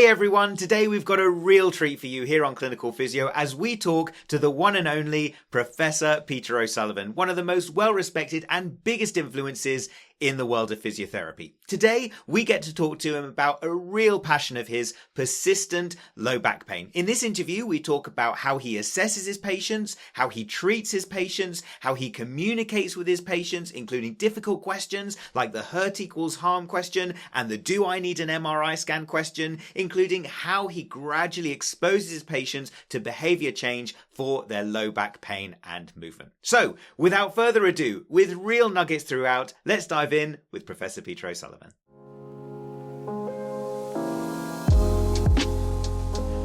Hey everyone, today we've got a real treat for you here on Clinical Physio as we talk to the one and only Professor Peter O Sullivan, one of the most well-respected and biggest influences in the world of physiotherapy. Today, we get to talk to him about a real passion of his, persistent low back pain. In this interview, we talk about how he assesses his patients, how he treats his patients, how he communicates with his patients, including difficult questions like the hurt equals harm question and the do I need an MRI scan question, including how he gradually exposes his patients to behavior change for their low back pain and movement. So, without further ado, with real nuggets throughout, let's dive in with Professor Peter O Sullivan.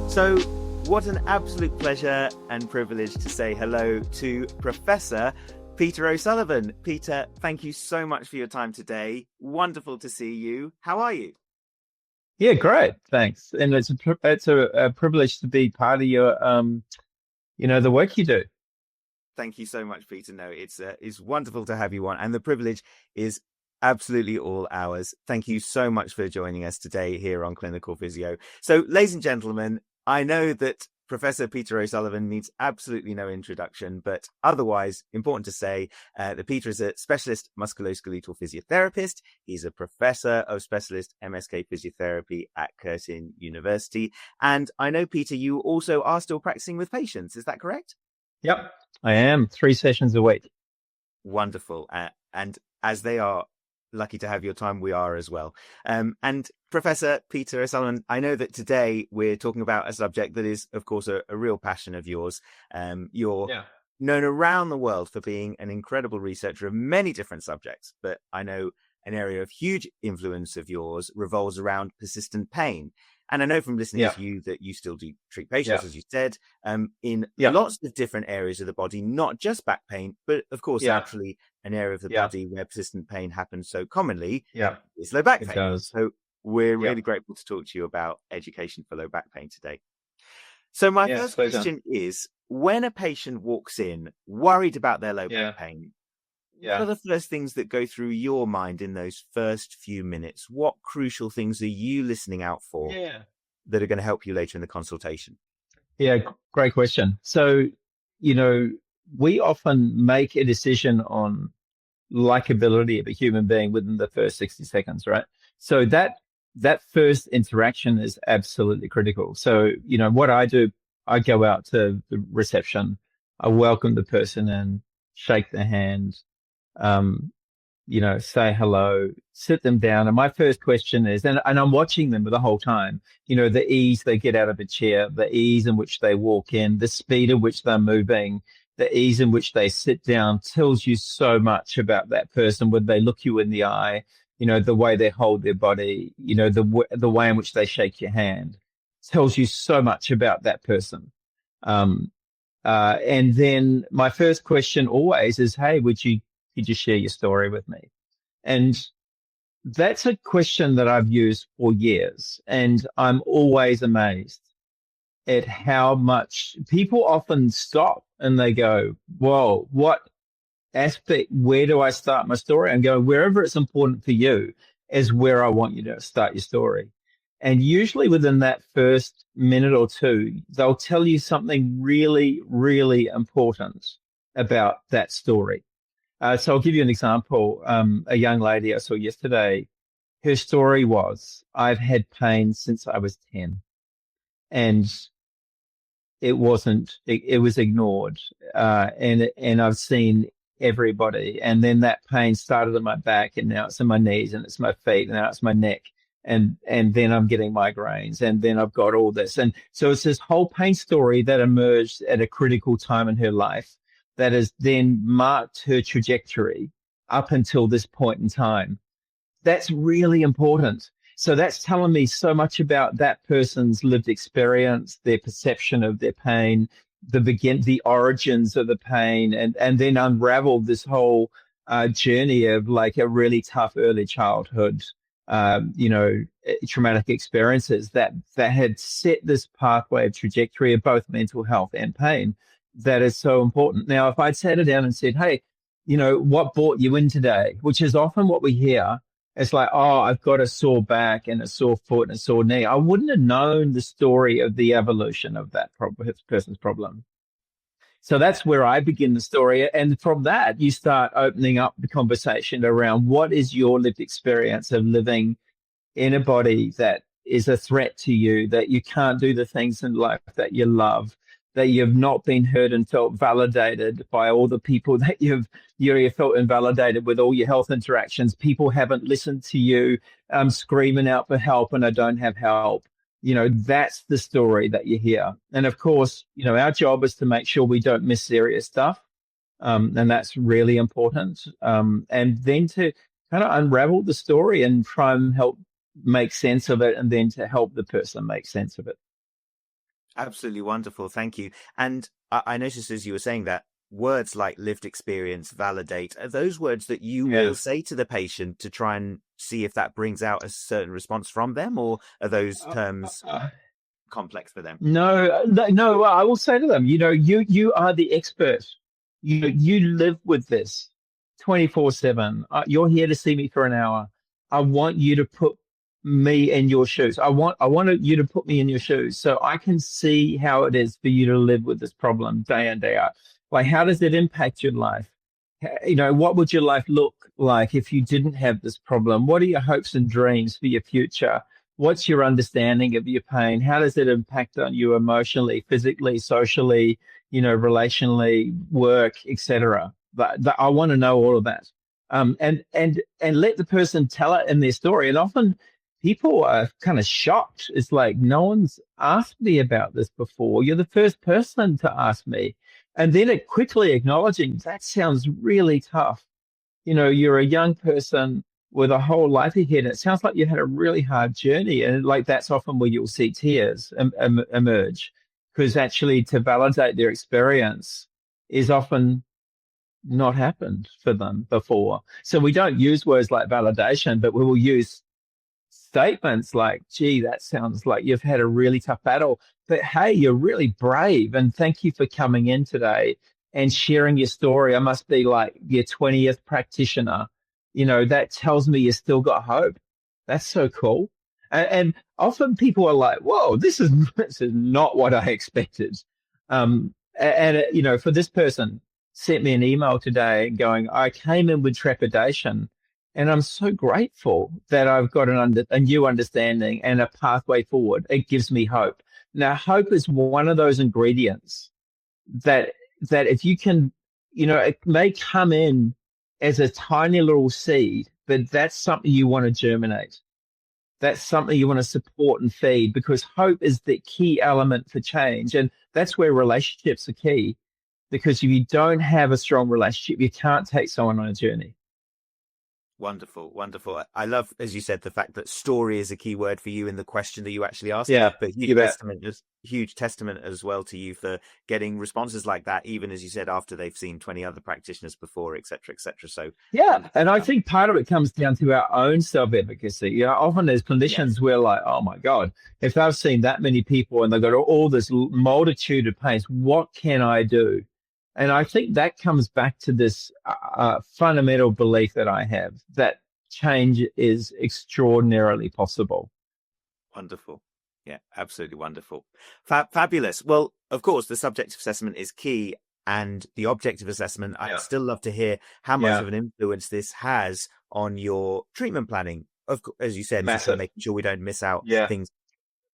So, what an absolute pleasure and privilege to say hello to Professor Peter O Sullivan. Peter, thank you so much for your time today. Wonderful to see you. How are you? Yeah, great. Thanks. And it's a privilege to be part of your, the work you do. Thank you so much, Peter. No, it's wonderful to have you on, and the privilege is absolutely all ours. Thank you so much for joining us today here on Clinical Physio. So, ladies and gentlemen, I know that Professor Peter O Sullivan needs absolutely no introduction, but otherwise, important to say that Peter is a specialist musculoskeletal physiotherapist. He's a professor of specialist MSK physiotherapy at Curtin University. And I know, Peter, you also are still practicing with patients. Is that correct? Yep, I am. 3 sessions a week. Wonderful. And as they are lucky to have your time, we are as well. And Professor Peter O'Sullivan, I know that today we're talking about a subject that is, of course, a real passion of yours. You're known around the world for being an incredible researcher of many different subjects, but I know an area of huge influence of yours revolves around persistent pain. And I know from listening to you that you still do treat patients, as you said, in lots of different areas of the body, not just back pain, but of course, naturally, an area of the body where persistent pain happens so commonly is low back pain. It does. So we're really grateful to talk to you about education for low back pain today. So my first question is, when a patient walks in worried about their low back pain, what are the first things that go through your mind in those first few minutes? What crucial things are you listening out for that are going to help you later in the consultation? Yeah, great question. So, we often make a decision on likability of a human being within the first 60 seconds, right? So that first interaction is absolutely critical. So, what I do, I go out to the reception, I welcome the person in, shake their hand, say hello, sit them down. And my first question is, and I'm watching them the whole time, the ease they get out of a chair, the ease in which they walk in, the speed at which they're moving, the ease in which they sit down tells you so much about that person. When they look you in the eye, the way they hold their body, the way in which they shake your hand tells you so much about that person. And then my first question always is, hey, could you share your story with me? And that's a question that I've used for years. And I'm always amazed at how much people often stop and they go, whoa, what aspect, where do I start my story? And go, wherever it's important for you is where I want you to start your story. And usually within that first minute or two, they'll tell you something really, really important about that story. So I'll give you an example. A young lady I saw yesterday, her story was, I've had pain since I was 10 and it was ignored. And I've seen everybody. And then that pain started in my back and now it's in my knees and it's my feet and now it's my neck. And then I'm getting migraines and then I've got all this. And so it's this whole pain story that emerged at a critical time in her life that has then marked her trajectory up until this point in time. That's really important. So that's telling me so much about that person's lived experience, their perception of their pain, the origins of the pain, and then unravel this whole journey of like a really tough early childhood, traumatic experiences that had set this pathway of trajectory of both mental health and pain. That is so important. Now, if I'd sat her down and said, hey, what brought you in today, which is often what we hear It's like, oh, I've got a sore back and a sore foot and a sore knee. I wouldn't have known the story of the evolution of that person's problem. So that's where I begin the story. And from that, you start opening up the conversation around what is your lived experience of living in a body that is a threat to you, that you can't do the things in life that you love, that you've not been heard and felt validated by all the people that you felt invalidated with all your health interactions. People haven't listened to you screaming out for help and I don't have help. That's the story that you hear. And of course, our job is to make sure we don't miss serious stuff. And that's really important. And then to kind of unravel the story and try and help make sense of it, and then to help the person make sense of it. Absolutely wonderful. Thank you. And I noticed as you were saying that words like lived experience, validate, are those words that you will say to the patient to try and see if that brings out a certain response from them, or are those terms complex for them? No, I will say to them, you are the expert. You live with this 24/7. You're here to see me for an hour. I want you to put me in your shoes. I want you to put me in your shoes so I can see how it is for you to live with this problem day in, day out. Like, how does it impact your life? What would your life look like if you didn't have this problem? What are your hopes and dreams for your future? What's your understanding of your pain? How does it impact on you emotionally, physically, socially, relationally, work, etc.? I want to know all of that. And let the person tell it in their story. And often people are kind of shocked. It's like, no one's asked me about this before. You're the first person to ask me. And then it quickly acknowledging, that sounds really tough. You're a young person with a whole life ahead. It sounds like you had a really hard journey. And like, that's often where you'll see tears emerge, because actually to validate their experience is often not happened for them before. So we don't use words like validation, but we will use statements like, gee, that sounds like you've had a really tough battle, but hey, you're really brave. And thank you for coming in today and sharing your story. I must be like your 20th practitioner. That tells me you still got hope. That's so cool. And often people are like, whoa, this is not what I expected. For this person, sent me an email today going, I came in with trepidation, and I'm so grateful that I've got a new understanding and a pathway forward. It gives me hope. Now, hope is one of those ingredients that if you can, it may come in as a tiny little seed, but that's something you want to germinate. That's something you want to support and feed, because hope is the key element for change. And that's where relationships are key. Because if you don't have a strong relationship, you can't take someone on a journey. Wonderful, wonderful. I love, as you said, the fact that story is a key word for you in the question that you actually asked. Yeah, but huge testament as well to you for getting responses like that, even as you said, after they've seen 20 other practitioners before, et cetera, et cetera. So yeah, and I think part of it comes down to our own self-efficacy. Often as clinicians, we're like, oh my God, if I've seen that many people and they've got all this multitude of pains, what can I do? And I think that comes back to this fundamental belief that I have, that change is extraordinarily possible. Wonderful. Yeah, absolutely wonderful. Fabulous. Well, of course, the subjective assessment is key, and the objective assessment, I'd still love to hear how much of an influence this has on your treatment planning. Of course, as you said, making sure we don't miss out things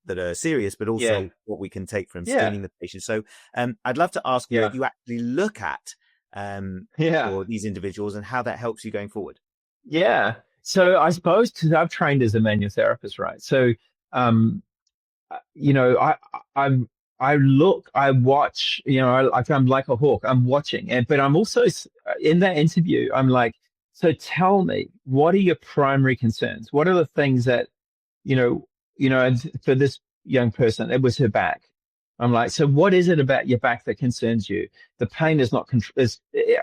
that are serious, but also what we can take from screening the patient. So I'd love to ask you what you actually look at for these individuals and how that helps you going forward. Yeah. So I suppose, because I've trained as a manual therapist, right? So, I watch, I'm like a hawk, I'm watching. But I'm also in that interview, I'm like, so tell me, what are your primary concerns? What are the things that, for this young person, it was her back. I'm like, so what is it about your back that concerns you? The pain is not,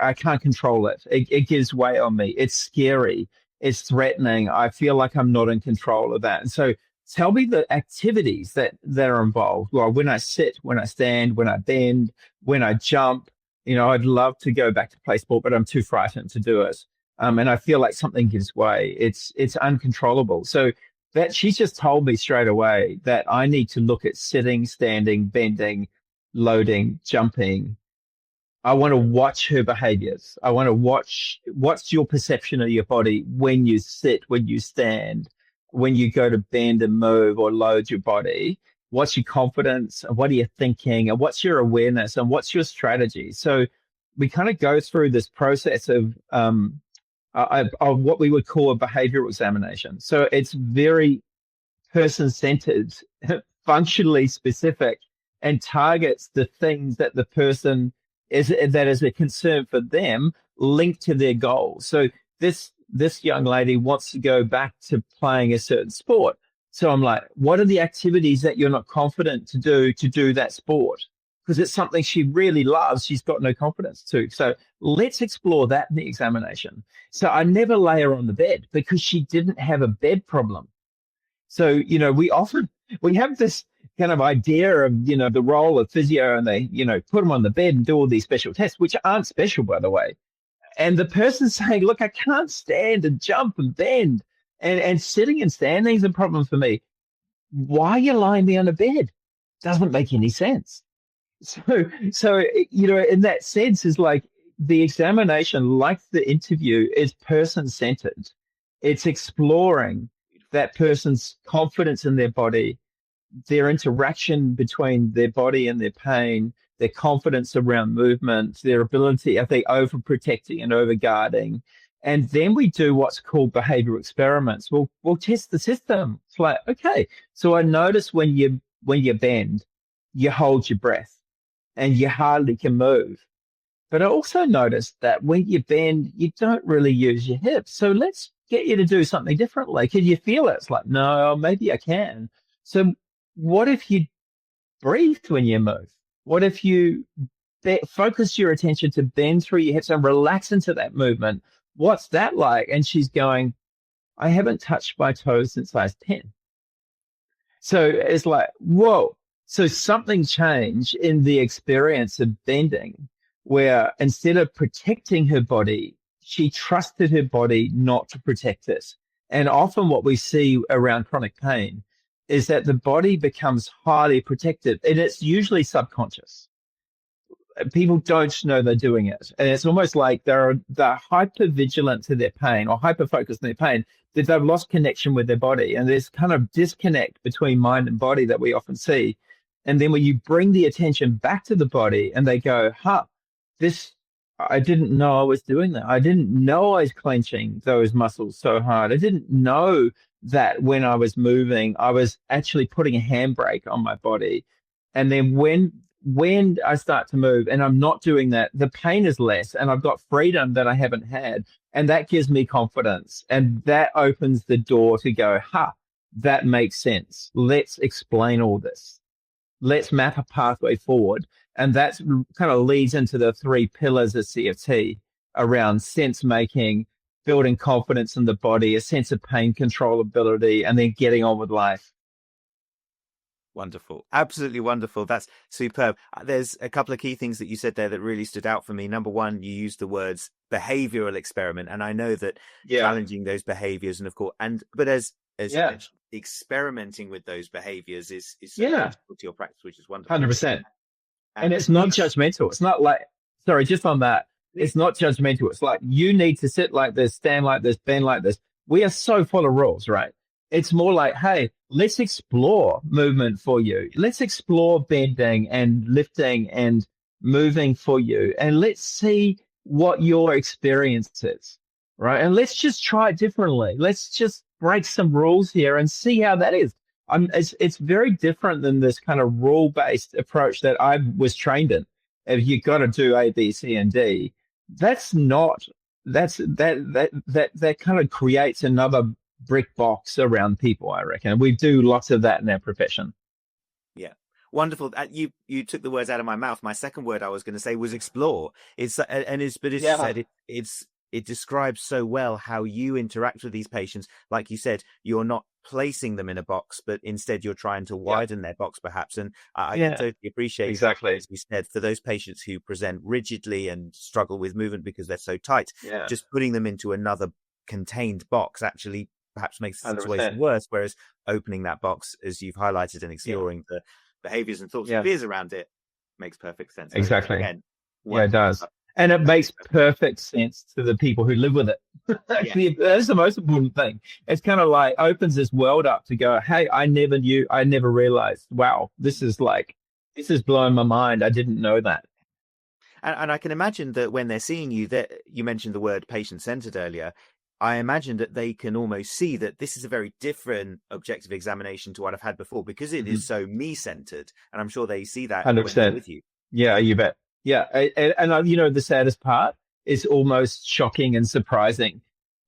I can't control it. It gives weight on me. It's scary. It's threatening. I feel like I'm not in control of that. And so tell me the activities that are involved. Well, when I sit, when I stand, when I bend, when I jump, I'd love to go back to play sport, but I'm too frightened to do it. and I feel like something gives way. It's uncontrollable. So that she's just told me straight away that I need to look at sitting, standing, bending, loading, jumping. I want to watch her behaviors. I want to watch what's your perception of your body when you sit, when you stand, when you go to bend and move or load your body. What's your confidence? What are you thinking? And what's your awareness? And what's your strategy? So we kind of go through this process of what we would call a behavioral examination. So it's very person-centered, functionally specific, and targets the things that the person that is a concern for them, linked to their goals. So this young lady wants to go back to playing a certain sport. So I'm like, what are the activities that you're not confident to do that sport? Because it's something she really loves. She's got no confidence to. So let's explore that in the examination. So I never lay her on the bed because she didn't have a bed problem. So, we have this kind of idea of, the role of physio, and they, put them on the bed and do all these special tests, which aren't special, by the way. And the person's saying, look, I can't stand and jump and bend, and sitting and standing is a problem for me. Why are you lying me on a bed? Doesn't make any sense. So, in that sense, is like the examination, like the interview, is person-centered. It's exploring that person's confidence in their body, their interaction between their body and their pain, their confidence around movement, their ability, are they overprotecting and overguarding? And then we do what's called behavioral experiments. We'll test the system. It's like, okay, so I notice when you bend, you hold your breath and you hardly can move. But I also noticed that when you bend, you don't really use your hips. So let's get you to do something differently. Can you feel it? It's like, no, maybe I can. So what if you breathe when you move? What if you focus your attention to bend through your hips and relax into that movement? What's that like? And she's going, I haven't touched my toes since I was 10. So it's like, whoa. So something changed in the experience of bending, where instead of protecting her body, she trusted her body not to protect it. And often what we see around chronic pain is that the body becomes highly protective, and it's usually subconscious. People don't know they're doing it. And it's almost like they're hyper vigilant to their pain, or hyper focused on their pain, that they've lost connection with their body. And there's kind of disconnect between mind and body that we often see. And then when you bring the attention back to the body and they go, I didn't know I was doing that. I didn't know I was clenching those muscles so hard. I didn't know that when I was moving, I was actually putting a handbrake on my body. And then when I start to move and I'm not doing that, the pain is less and I've got freedom that I haven't had. And that gives me confidence. And that opens the door to go, that makes sense. Let's explain all this. Let's map a pathway forward. And that kind of leads into the 3 pillars of CFT around sense making, building confidence in the body, a sense of pain controllability, and then getting on with life. Wonderful. Absolutely wonderful. That's superb. There's a couple of key things that you said there that really stood out for me. Number one, you used the words behavioral experiment. And I know that challenging those behaviors, and of course, but as experimenting with those behaviors is critical to your practice, which is wonderful. 100%. And it's not judgmental. It's not like, sorry, just on that, it's not judgmental. It's like, you need to sit like this, stand like this, bend like this. We are so full of rules, right? It's more like, hey, let's explore movement for you. Let's explore bending and lifting and moving for you. And let's see what your experience is, right? And let's just try it differently. Let's just break some rules here and see how that is. It's very different than this kind of rule-based approach that I was trained in. If you got to do A, B, C, and D, that kind of creates another brick box around people, I reckon. We do lots of that in our profession. Yeah. Wonderful. You took the words out of my mouth. My second word I was going to say was explore. It's it describes so well how you interact with these patients. Like you said, you're not placing them in a box, but instead you're trying to widen their box perhaps. And I can totally appreciate, exactly, as we said, for those patients who present rigidly and struggle with movement because they're so tight, just putting them into another contained box actually perhaps makes the situation worse, whereas opening that box, as you've highlighted, and exploring the behaviors and thoughts and fears around it makes perfect sense. Exactly. Again, it does. And it makes perfect sense to the people who live with it. That's the most important thing. It's kind of like opens this world up to go, hey, I never realized, wow, this is blowing my mind. I didn't know that. And I can imagine that when they're seeing you, that you mentioned the word patient-centered earlier, I imagine that they can almost see that this is a very different objective examination to what I've had before, because it is so me-centered. And I'm sure they see that 100%. when they're with you. Yeah, you bet. Yeah. And you know, the saddest part is almost shocking and surprising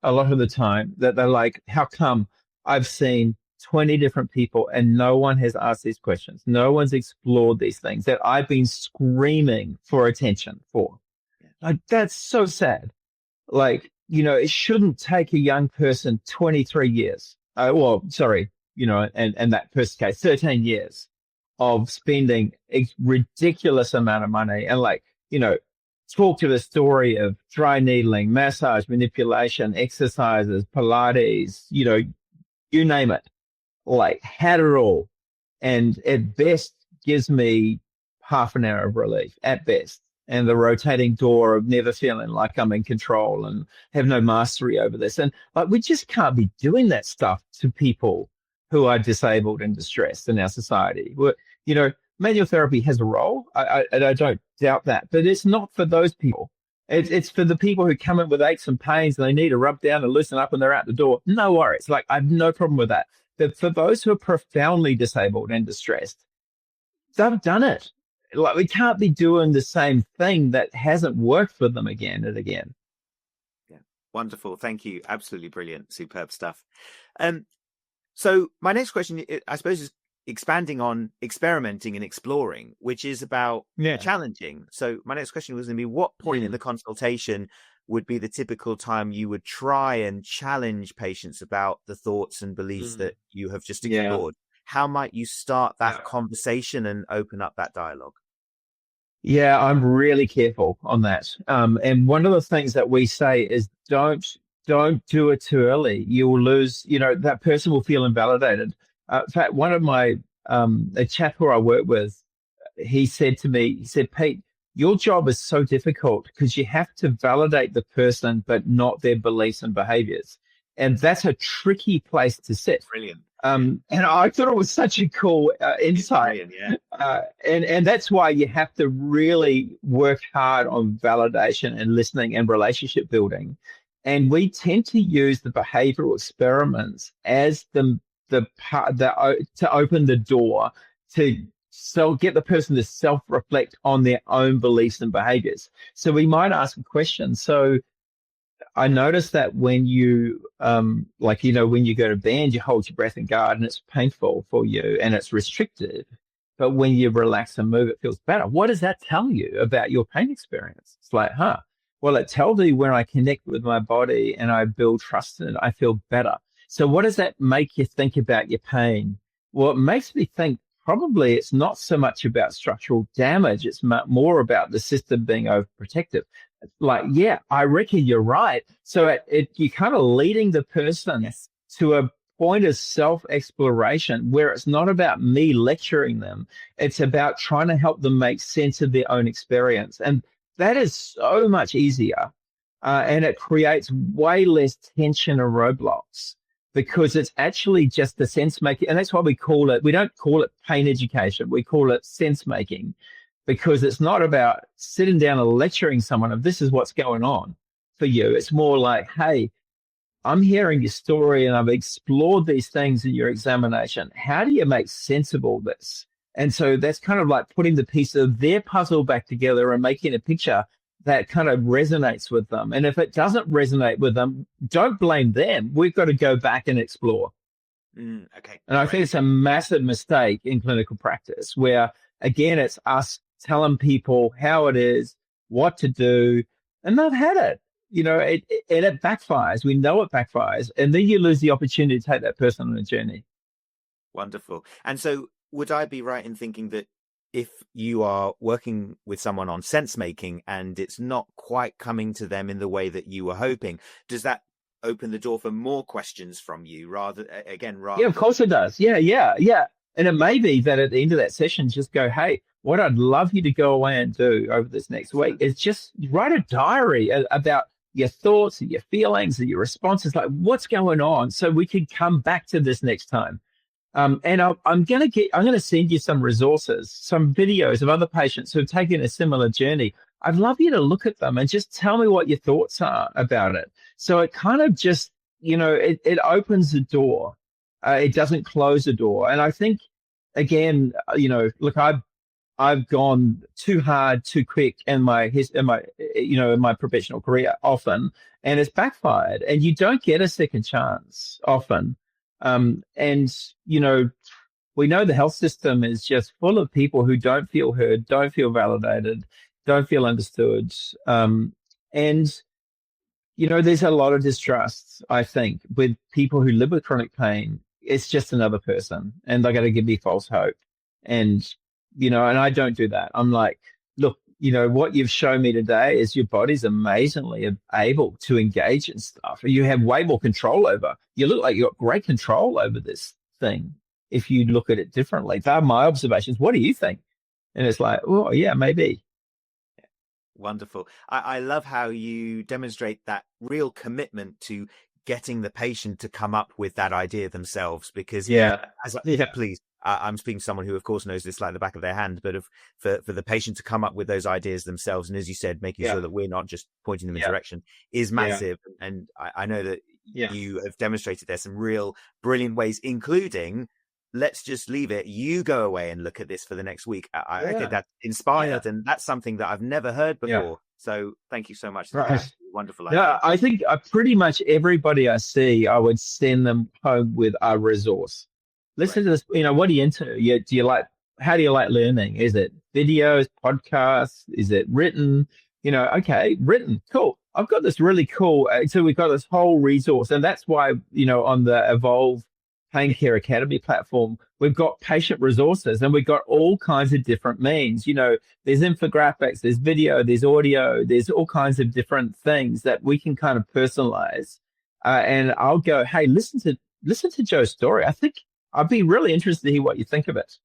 a lot of the time that they're like, how come I've seen 20 different people and no one has asked these questions? No one's explored these things that I've been screaming for attention for. Like, that's so sad. Like, you know, it shouldn't take a young person 23 years. You know, and that person's case, 13 years of spending a ridiculous amount of money and, like, you know, talk to the story of dry needling, massage, manipulation, exercises, Pilates, you know, you name it, like, had it all. And at best gives me half an hour of relief at best. And the rotating door of never feeling like I'm in control and have no mastery over this. And like, we just can't be doing that stuff to people who are disabled and distressed in our society. You know, manual therapy has a role. I don't doubt that, but it's not for those people. It's for the people who come in with aches and pains and they need to rub down and loosen up and they're out the door. No worries. Like, I have no problem with that. But for those who are profoundly disabled and distressed, they've done it. Like, we can't be doing the same thing that hasn't worked for them again and again. Yeah, wonderful. Thank you. Absolutely brilliant. Superb stuff. So my next question, I suppose, is expanding on experimenting and exploring, which is about challenging. So my next question was going to be, what point in the consultation would be the typical time you would try and challenge patients about the thoughts and beliefs that you have just explored? How might you start that conversation and open up that dialogue? Yeah, I'm really careful on that. And one of the things that we say is don't do it too early. You will lose, you know, that person will feel invalidated. In fact, one of my, a chap who I work with, he said to me, Pete, your job is so difficult because you have to validate the person, but not their beliefs and behaviors. And that's a tricky place to sit. Brilliant. And I thought it was such a cool insight. And that's why you have to really work hard on validation and listening and relationship building. And we tend to use the behavioral experiments as to open the door to get the person to self-reflect on their own beliefs and behaviors. So we might ask a question. So I noticed that when you, when you go to band, you hold your breath and guard, and it's painful for you and it's restrictive. But when you relax and move, it feels better. What does that tell you about your pain experience? It's like, well, it tells me when I connect with my body and I build trust in it, I feel better. So what does that make you think about your pain? Well, it makes me think probably it's not so much about structural damage. It's more about the system being overprotective. Like, yeah, I reckon you're right. So you're kind of leading the person to a point of self-exploration where it's not about me lecturing them. It's about trying to help them make sense of their own experience. And that is so much easier. And it creates way less tension or roadblocks because it's actually just the sense making. And that's why we don't call it pain education. We call it sense making, because it's not about sitting down and lecturing someone of this is what's going on for you. It's more like, hey, I'm hearing your story and I've explored these things in your examination. How do you make sense of all this? And so that's kind of like putting the piece of their puzzle back together and making a picture that kind of resonates with them. And if it doesn't resonate with them, don't blame them. We've got to go back and explore. Okay. And I think it's a massive mistake in clinical practice where, again, it's us telling people how it is, what to do, and they've had it. and it backfires. We know it backfires, and then you lose the opportunity to take that person on a journey. Wonderful. And so would I be right in thinking that if you are working with someone on sense making and it's not quite coming to them in the way that you were hoping, does that open the door for more questions from you rather Yeah, of course it does. Yeah. And it may be that at the end of that session, just go, hey, what I'd love you to go away and do over this next week is just write a diary about your thoughts and your feelings and your responses, like what's going on, so we can come back to this next time. And I'm going to send you some resources, some videos of other patients who have taken a similar journey. I'd love you to look at them and just tell me what your thoughts are about it. So it kind of just, it opens the door. It doesn't close the door. And I think, again, look, I've gone too hard, too quick in my professional career often, and it's backfired. And you don't get a second chance often. And we know the health system is just full of people who don't feel heard, don't feel validated, don't feel understood. And there's a lot of distrust, I think, with people who live with chronic pain. It's just another person, and they're going to give me false hope. And, and I don't do that. I'm like, look, what you've shown me today is your body's amazingly able to engage in stuff. You have way more control over. You look like you've got great control over this thing if you look at it differently. They're my observations. What do you think? And it's like, oh, yeah, maybe. Wonderful. I love how you demonstrate that real commitment to getting the patient to come up with that idea themselves, because please, I'm speaking to someone who of course knows this like the back of their hand, but for the patient to come up with those ideas themselves, and as you said, making sure that we're not just pointing them in direction, is massive. And I know that you have demonstrated there's some real brilliant ways, including, let's just leave it, you go away and look at this for the next week. I think that's inspired, and that's something that I've never heard before. So thank you so much. That's wonderful idea. Yeah, I think pretty much everybody I see, I would send them home with a resource. Listen to this. What are you into? How do you like learning? Is it videos, podcasts? Is it written? Okay, written. Cool. I've got this really cool. So we've got this whole resource, and that's why, on the Evolve Pain Care Academy platform, we've got patient resources, and we've got all kinds of different means. There's infographics, there's video, there's audio, there's all kinds of different things that we can kind of personalize. And I'll go, hey, listen to Joe's story. I think I'd be really interested to hear what you think of it.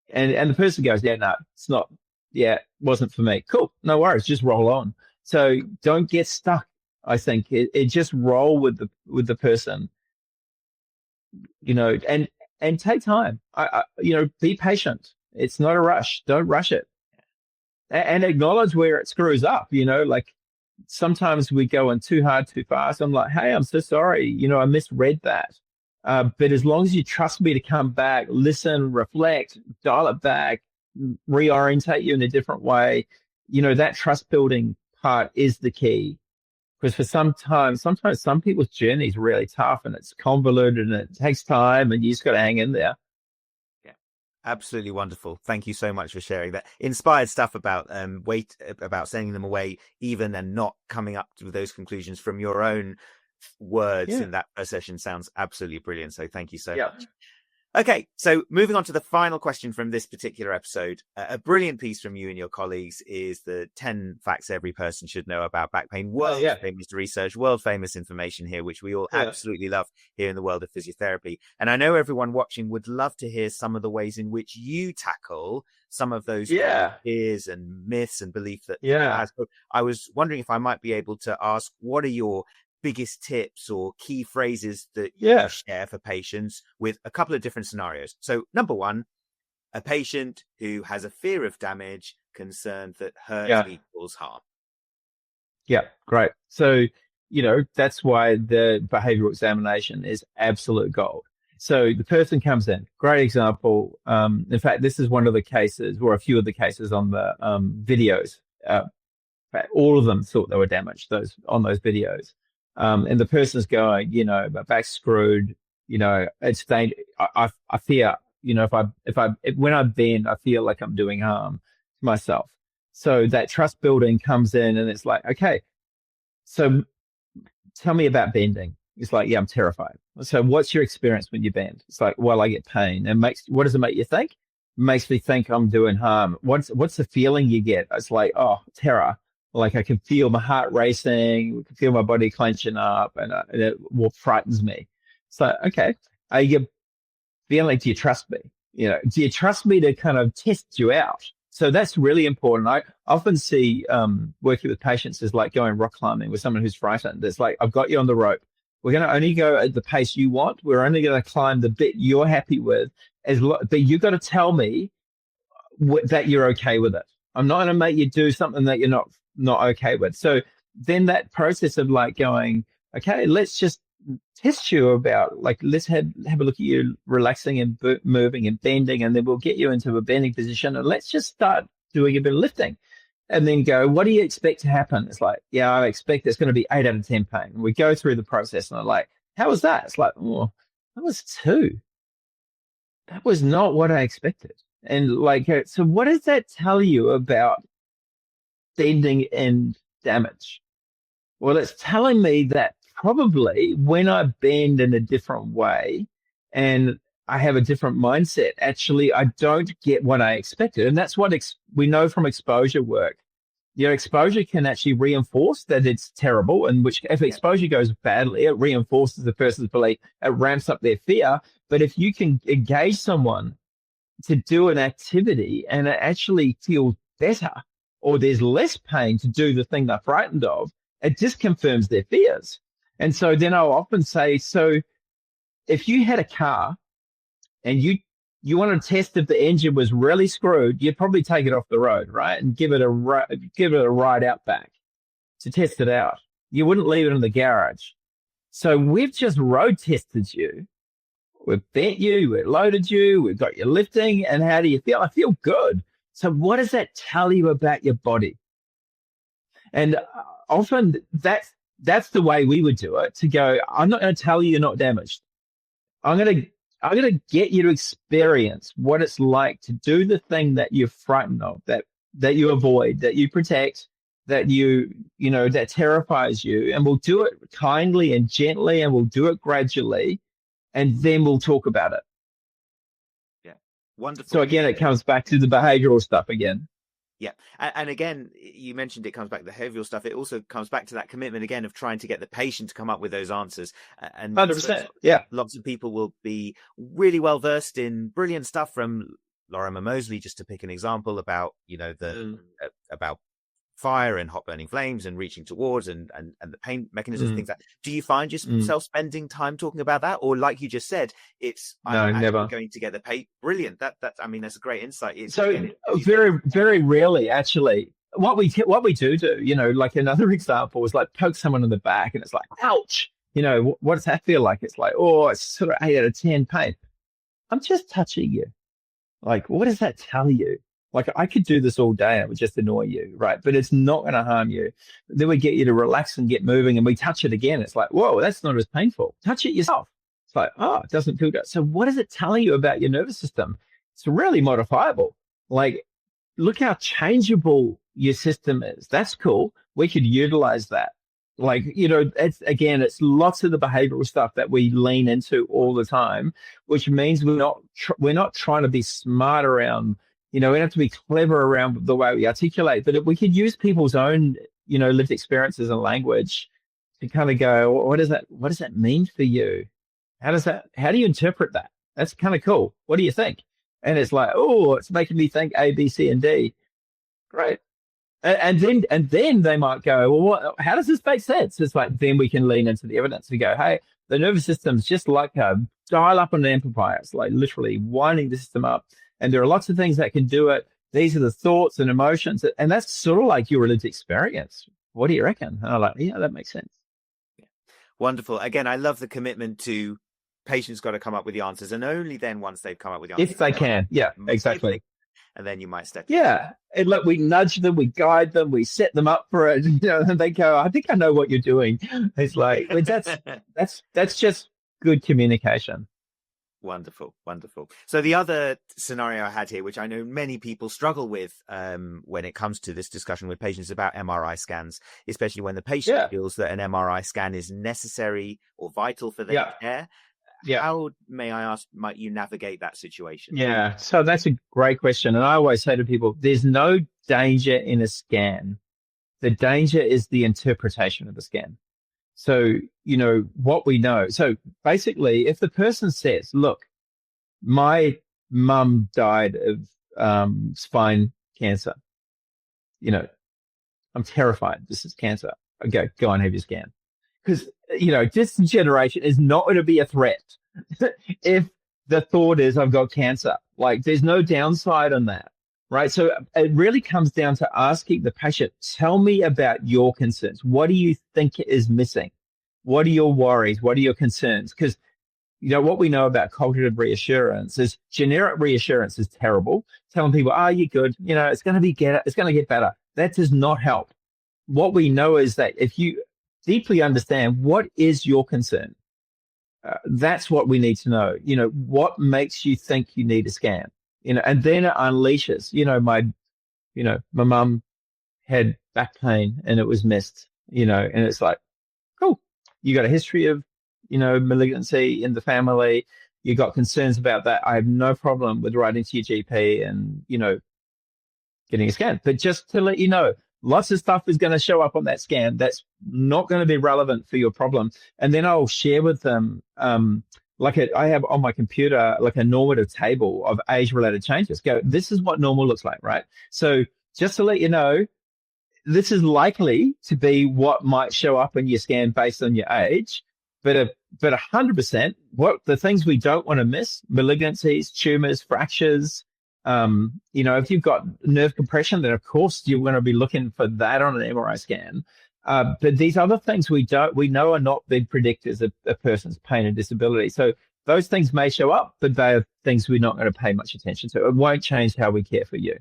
And the person goes, yeah, no, it's not. Yeah, it wasn't for me. Cool. No worries. Just roll on. So don't get stuck. I think it just roll with the person, and take time. Be patient. It's not a rush. Don't rush it, and acknowledge where it screws up. Like sometimes we go in too hard, too fast. I'm like, hey, I'm so sorry. I misread that. But as long as you trust me to come back, listen, reflect, dial it back, reorientate you in a different way, that trust building part is the key. Because sometimes some people's journey is really tough, and it's convoluted, and it takes time, and you just got to hang in there. Yeah, absolutely wonderful. Thank you so much for sharing that inspired stuff about about sending them away, even and not coming up with those conclusions from your own words in that first session. Sounds absolutely brilliant. So thank you so much. Okay, so moving on to the final question from this particular episode. A brilliant piece from you and your colleagues is the 10 facts every person should know about back pain. World famous research, world famous information here, which we all absolutely love here in the world of physiotherapy. And I know everyone watching would love to hear some of the ways in which you tackle some of those fears and myths and belief that has. So I was wondering if I might be able to ask, what are your biggest tips or key phrases that you share for patients with a couple of different scenarios? So number one, a patient who has a fear of damage, concerned that hurt equals harm. Yeah, great. So, that's why the behavioral examination is absolute gold. So the person comes in, great example. In fact, this is one of the cases, or a few of the cases on the videos. All of them thought they were damaged on those videos. And the person's going, my back's screwed, it's dangerous. I fear, when I bend, I feel like I'm doing harm to myself. So that trust building comes in, and it's like, okay, So tell me about bending. It's like, yeah, I'm terrified. So what's your experience when you bend? It's like, well, I get pain. And what does it make you think? It makes me think I'm doing harm. What's the feeling you get? It's like, oh, terror. Like I can feel my heart racing, I can feel my body clenching up, and it frightens me. So, okay, are you feeling like, do you trust me? Do you trust me to kind of test you out? So that's really important. I often see working with patients is like going rock climbing with someone who's frightened. It's like, I've got you on the rope. We're going to only go at the pace you want. We're only going to climb the bit you're happy with. But you've got to tell me that you're okay with it. I'm not going to make you do something that you're not okay with. So then that process of like going, okay, let's just test you about, like, let's have a look at you relaxing and moving and bending, and then we'll get you into a bending position, and let's just start doing a bit of lifting. And then go, what do you expect to happen? It's like, yeah, I expect there's going to be 8 out of 10 pain. We go through the process and I'm like, how was that? It's like, oh, that was 2. That was not what I expected. And like, so what does that tell you about bending and damage? Well, it's telling me that probably when I bend in a different way and I have a different mindset, actually, I don't get what I expected. And that's what we know from exposure work. Exposure can actually reinforce that it's terrible, and which if exposure goes badly, it reinforces the person's belief, it ramps up their fear. But if you can engage someone to do an activity and it actually feels better, or there's less pain to do the thing they're frightened of, it just confirms their fears. And so then I'll often say, so if you had a car and you want to test if the engine was really screwed, you'd probably take it off the road, right? And give it a ride out back to test it out. You wouldn't leave it in the garage. So we've just road tested you. We've bent you, we've loaded you, we've got you lifting. And how do you feel? I feel good. So what does that tell you about your body? And often that's the way we would do it, to go, I'm not going to tell you you're not damaged. I'm going to get you to experience what it's like to do the thing that you're frightened of, that you avoid, that you protect, that that terrifies you. And we'll do it kindly and gently, and we'll do it gradually, and then we'll talk about it. Yeah. Wonderful. So again, it comes back to the behavioral stuff again. Yeah. And again, you mentioned it comes back to the behavioral stuff. It also comes back to that commitment again of trying to get the patient to come up with those answers. And 100%. Yeah. Lots of people will be really well versed in brilliant stuff from Lorimer Moseley, just to pick an example, about, about fire and hot burning flames and reaching towards and the pain mechanisms, things like that. Do you find yourself spending time talking about that? Or like you just said, I'm never going to get the pay. Brilliant. That's a great insight. Very, very rarely, actually. What we do, like another example is like poke someone in the back and it's like, ouch. What does that feel like? It's like, oh, it's sort of 8 out of 10 pain. I'm just touching you. Like, what does that tell you? Like, I could do this all day and it would just annoy you, right? But it's not going to harm you. Then we get you to relax and get moving, and we touch it again. It's like, whoa, that's not as painful. Touch it yourself. It's like, oh, it doesn't feel good. So what is it telling you about your nervous system? It's really modifiable. Like, look how changeable your system is. That's cool. We could utilize that. Like, it's lots of the behavioral stuff that we lean into all the time, which means we're not trying to be smart around. We don't have to be clever around the way we articulate, but if we could use people's own, lived experiences and language to kind of go, what does that mean for you? How do you interpret that? That's kind of cool. What do you think? And it's like, oh, it's making me think A, B, C, and D. Great. And then they might go, well, how does this make sense? It's like, then we can lean into the evidence. We go, hey, the nervous system's just like a dial up on an amplifier. It's like literally winding the system up. And there are lots of things that can do it. These are the thoughts and emotions. And that's sort of like your lived experience. What do you reckon? And I'm like, yeah, that makes sense. Yeah. Wonderful. Again, I love the commitment to patients got to come up with the answers. And only then, once they've come up with the answers. If they can. Yeah, exactly. And then you might step. Yeah. And look, we nudge them, we guide them, we set them up for it. And they go, I think I know what you're doing. It's like, that's just good communication. Wonderful, wonderful. So the other scenario I had here, which I know many people struggle with when it comes to this discussion with patients about MRI scans, especially when the patient Yeah. feels that an MRI scan is necessary or vital for their Yeah. care. Yeah. How, may I ask, might you navigate that situation? Yeah. So that's a great question. And I always say to people, there's no danger in a scan. The danger is the interpretation of the scan. So, what we know. So basically, if the person says, look, my mum died of spine cancer, I'm terrified. This is cancer. Okay, go and have your scan. Because, distant generation is not going to be a threat if the thought is I've got cancer. Like, there's no downside on that, right? So it really comes down to asking the patient, tell me about your concerns. What do you think is missing? What are your worries? What are your concerns? Because, what we know about cognitive reassurance is generic reassurance is terrible. Telling people, oh, you're good. It's going to get better. That does not help. What we know is that if you deeply understand what is your concern, that's what we need to know. What makes you think you need a scan? And then it unleashes. My mum had back pain and it was missed. And it's like, cool. You got a history of, malignancy in the family. You got concerns about that. I have no problem with writing to your GP and, getting a scan. But just to let you know, lots of stuff is going to show up on that scan that's not going to be relevant for your problem. And then I'll share with them, I have on my computer, like a normative table of age-related changes. This is what normal looks like, right? So just to let you know, this is likely to be what might show up in your scan based on your age, but 100%, what the things we don't want to miss: malignancies, tumors, fractures. If you've got nerve compression, then of course you're going to be looking for that on an MRI scan. But these other things we know are not big predictors of a person's pain and disability. So those things may show up, but they're things we're not going to pay much attention to. It won't change how we care for you.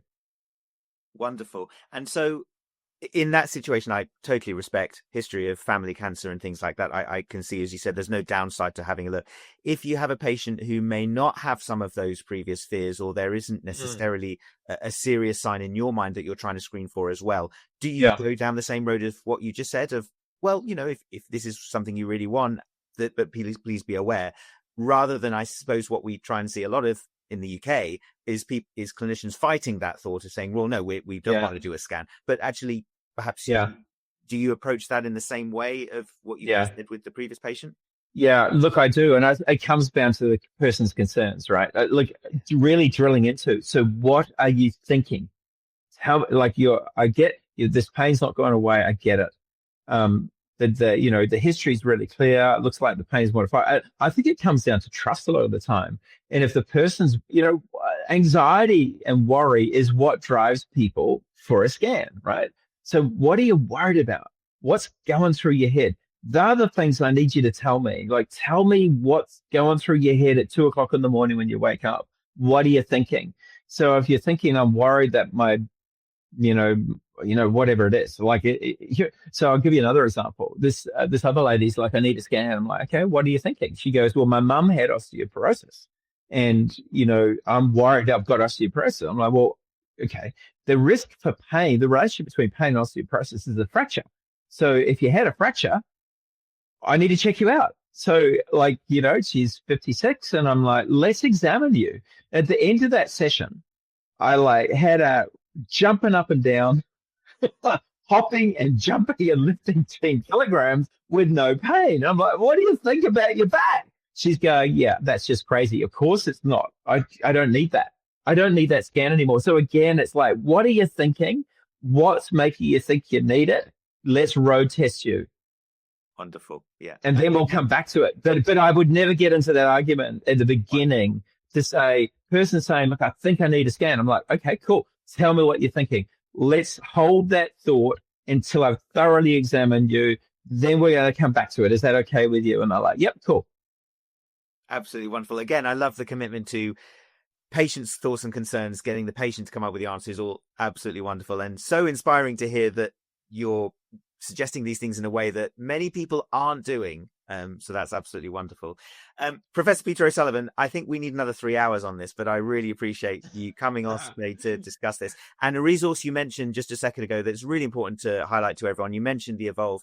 Wonderful. And so in that situation, I totally respect history of family cancer and things like that. I can see, as you said, there's no downside to having a look. If you have a patient who may not have some of those previous fears, or there isn't necessarily a serious sign in your mind that you're trying to screen for as well, do you go down the same road of what you just said of, well, if this is something you really want, but please be aware, rather than, I suppose, what we try and see a lot of in the UK is clinicians fighting that thought of saying, well, no, we don't want to do a scan, but actually perhaps do you approach that in the same way of what you did with the previous patient? Yeah, look, I do. And it comes down to the person's concerns, right? Really drilling into, so what are you thinking? I get this pain's not going away. I get it. The history is really clear. It looks like the pain is modified. I think it comes down to trust a lot of the time. And if the person's, anxiety and worry is what drives people for a scan, right? So what are you worried about? What's going through your head? They're the things I need you to tell me. Like, tell me what's going through your head at 2:00 in the morning when you wake up. What are you thinking? So if you're thinking, I'm worried that my, whatever it is, so I'll give you another example. This other lady's like, I need a scan. I'm like, okay, what are you thinking? She goes, well, my mum had osteoporosis and, I'm worried I've got osteoporosis. I'm like, well, okay. The risk for pain, the relationship between pain and osteoporosis is a fracture. So if you had a fracture, I need to check you out. So she's 56 and I'm like, let's examine you. At the end of that session, I had a jumping up and down, hopping and jumping and lifting 10 kilograms with no pain. I'm like, what do you think about your back? She's going, yeah, that's just crazy. Of course it's not. I don't need that. I don't need that scan anymore. So again, it's like, what are you thinking? What's making you think you need it? Let's road test you. Wonderful. Yeah. And then we'll come back to it. But I would never get into that argument at the beginning to say, person saying, look, I think I need a scan. I'm like, okay, cool. Tell me what you're thinking. Let's hold that thought until I've thoroughly examined you. Then we're going to come back to it. Is that okay with you? And I'm like, yep, cool. Absolutely wonderful. Again, I love the commitment to patients' thoughts and concerns, getting the patient to come up with the answers, all absolutely wonderful. And so inspiring to hear that you're suggesting these things in a way that many people aren't doing. So that's absolutely wonderful. Professor Peter O'Sullivan, I think we need another 3 hours on this, but I really appreciate you coming on today to discuss this. And a resource you mentioned just a second ago that's really important to highlight to everyone. You mentioned the Evolve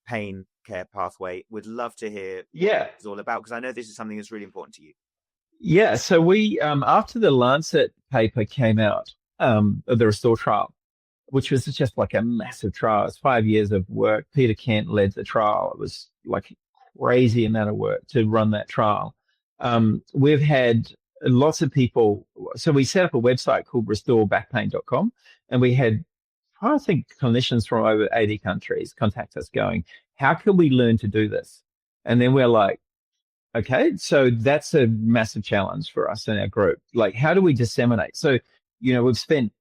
pain care pathway. Would love to hear what it's all about, because I know this is something that's really important to you. Yeah, so we after the Lancet paper came out of the Restore trial, which was just like a massive trial. It's 5 years of work. Peter Kent led the trial. It was like crazy amount of work to run that trial. We've had lots of people. So we set up a website called restorebackpain.com, and we had, I think, clinicians from over 80 countries contact us going, how can we learn to do this? And then we're like, okay, so that's a massive challenge for us in our group. Like, how do we disseminate? So, we've spent,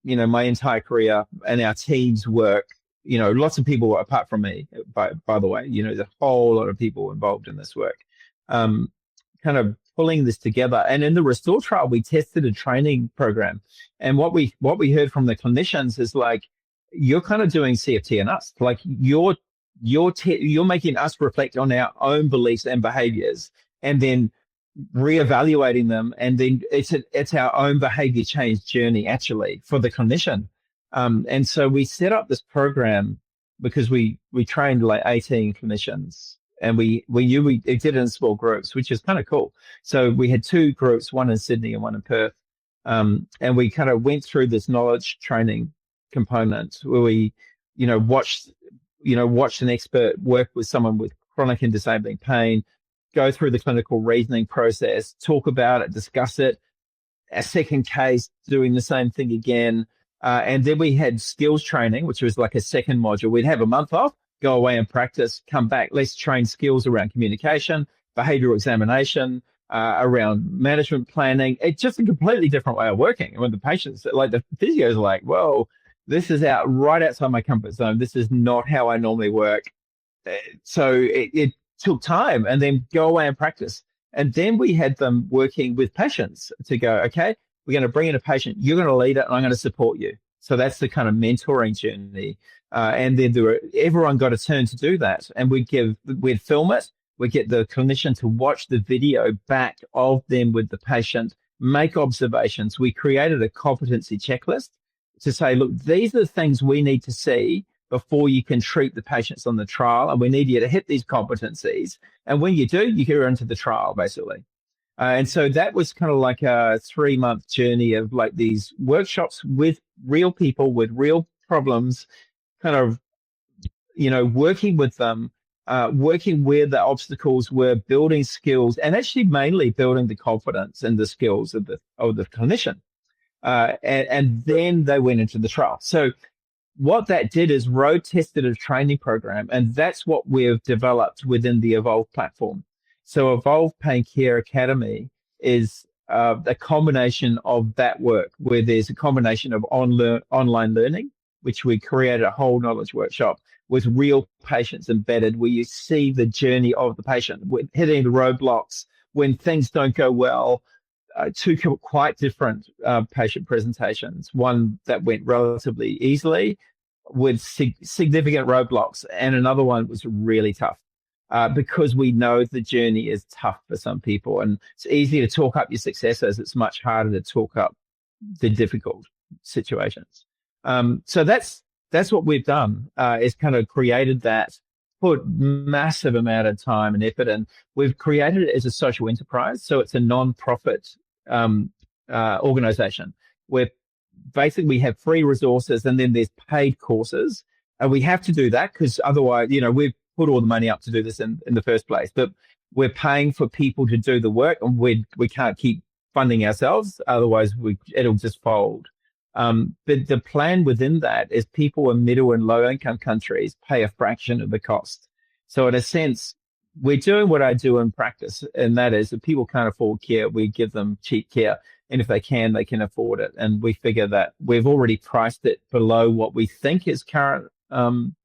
my entire career and our team's work, lots of people apart from me, by the way, there's a whole lot of people involved in this work, kind of pulling this together. And in the Restore trial, we tested a training program. And what we heard from the clinicians is like, you're kind of doing CFT on us. Like you're making us reflect on our own beliefs and behaviors, and then reevaluating them, and then it's our own behavior change journey actually for the clinician. And so we set up this program because we trained like 18 clinicians, and we did it in small groups, which is kind of cool. So we had 2 groups, one in Sydney and one in Perth, and we kind of went through this knowledge training component where we watched an expert work with someone with chronic and disabling pain, go through the clinical reasoning process, talk about it, discuss it. A second case, doing the same thing again. And then we had skills training, which was like a second module. We'd have a month off, go away and practice, come back. Let's train skills around communication, behavioral examination, around management planning. It's just a completely different way of working. And when the patients, like the physios, are like, whoa, this is right outside my comfort zone. This is not how I normally work. So it took time, and then go away and practice. And then we had them working with patients to go, okay, we're going to bring in a patient. You're going to lead it, and I'm going to support you. So that's the kind of mentoring journey. And then everyone got a turn to do that. And we'd film it. We get the clinician to watch the video back of them with the patient, make observations. We created a competency checklist to say, look, these are the things we need to see before you can treat the patients on the trial, and we need you to hit these competencies. And when you do, you go into the trial, basically. And so that was kind of like a 3-month journey of like these workshops with real people with real problems, kind of, working with them, working where the obstacles were, building skills, and actually mainly building the confidence and the skills of the clinician. And then they went into the trial. So what that did is road tested a training program, and that's what we've developed within the Evolve platform. So Evolve Pain Care Academy is a combination of that work, where there's a combination of online learning, which we created a whole knowledge workshop with real patients embedded, where you see the journey of the patient, hitting the roadblocks when things don't go well. 2 quite different patient presentations, one that went relatively easily with significant roadblocks, and another one was really tough because we know the journey is tough for some people, and it's easy to talk up your successes. It's much harder to talk up the difficult situations. So that's what we've done, is kind of created that, put massive amount of time and effort, and we've created it as a social enterprise. So it's a non-profit organization where basically we have free resources, and then there's paid courses, and we have to do that because otherwise, we've put all the money up to do this in the first place, but we're paying for people to do the work, and we can't keep funding ourselves, otherwise it'll just fold. But the plan within that is people in middle and low income countries pay a fraction of the cost. So in a sense, we're doing what I do in practice, and that is if people can't afford care, we give them cheap care. And if they can afford it. And we figure that we've already priced it below what we think is current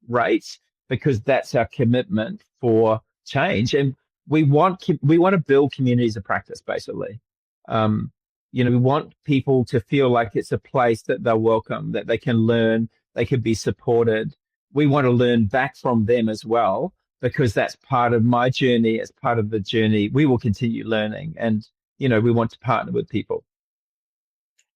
rates, because that's our commitment for change. And we want to build communities of practice, basically. We want people to feel like it's a place that they're welcome, that they can learn, they can be supported. We want to learn back from them as well. because that's part of my journey. It's part of the journey. We will continue learning, and we want to partner with people.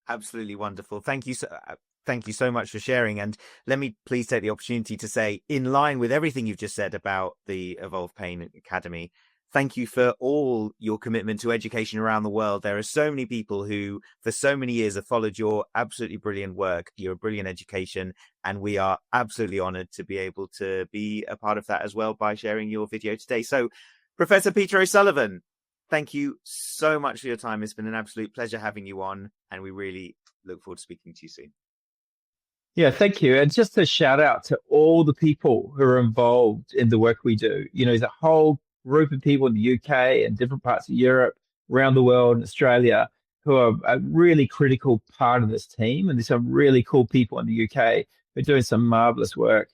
Absolutely wonderful. Thank you so much for sharing. And let me please take the opportunity to say, in line with everything you've just said about the Evolve Pain Academy, thank you for all your commitment to education around the world. There are so many people who, for so many years, have followed your absolutely brilliant work, your brilliant education, and we are absolutely honored to be able to be a part of that as well by sharing your video today. So, Professor Peter O Sullivan, thank you so much for your time. It's been an absolute pleasure having you on, and we really look forward to speaking to you soon. Yeah, thank you. And just a shout out to all the people who are involved in the work we do. There's a whole group of people in the UK and different parts of Europe, around the world, and Australia, who are a really critical part of this team. And there's some really cool people in the UK who are doing some marvelous work.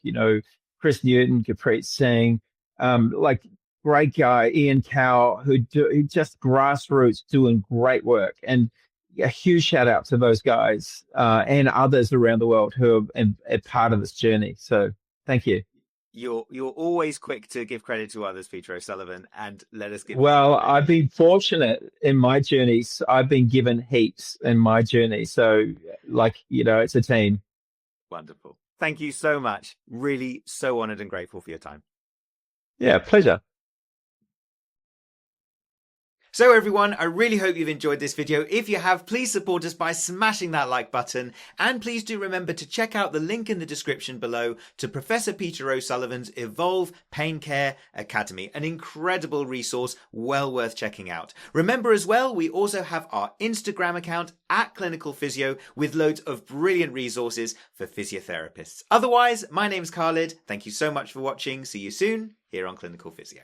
Chris Newton, Gurpreet Singh, like great guy, Ian Cowell, who just grassroots doing great work. And a huge shout out to those guys and others around the world who are part of this journey. So thank you. You're always quick to give credit to others, Peter O Sullivan, and let us give. Well, I've been fortunate in my journeys. I've been given heaps in my journey. So it's a team. Wonderful. Thank you so much. Really so honored and grateful for your time. Yeah, pleasure. So everyone, I really hope you've enjoyed this video. If you have, please support us by smashing that like button. And please do remember to check out the link in the description below to Professor Peter O Sullivan's Evolve Pain Care Academy, an incredible resource well worth checking out. Remember as well, we also have our Instagram account at Clinical Physio with loads of brilliant resources for physiotherapists. Otherwise, my name's Khalid. Thank you so much for watching. See you soon here on Clinical Physio.